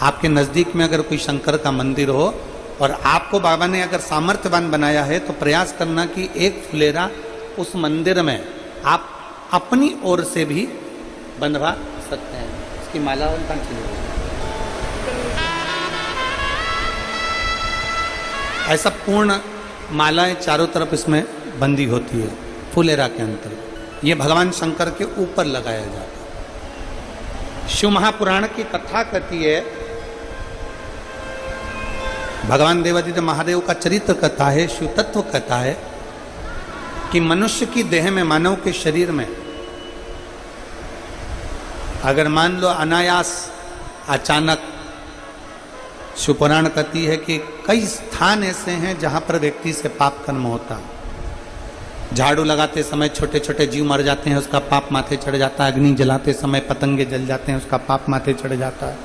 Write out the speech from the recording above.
आपके नज़दीक में अगर कोई शंकर का मंदिर हो और आपको बाबा ने अगर सामर्थ्यवान बनाया है तो प्रयास करना कि एक फुलेरा उस मंदिर में आप अपनी ओर से भी बंधवा सकते हैं। इसकी माला कहाँ चली? ऐसा पूर्ण मालाएं चारों तरफ इसमें बंदी होती है फुलेरा के अंतर्गत। ये भगवान शंकर के ऊपर लगाया जाता है। शिव महापुराण की कथा कहती है, भगवान देवादिदेव महादेव का चरित्र कथा है, शिव तत्व कथा है कि मनुष्य की देह में, मानव के शरीर में अगर मान लो अनायास अचानक, शिव पुराण कहती है कि कई स्थान ऐसे हैं जहां पर व्यक्ति से पाप कर्म होता है। झाड़ू लगाते समय छोटे छोटे जीव मर जाते हैं, उसका पाप माथे चढ़ जाता है। अग्नि जलाते समय पतंगे जल जाते हैं, उसका पाप माथे चढ़ जाता है।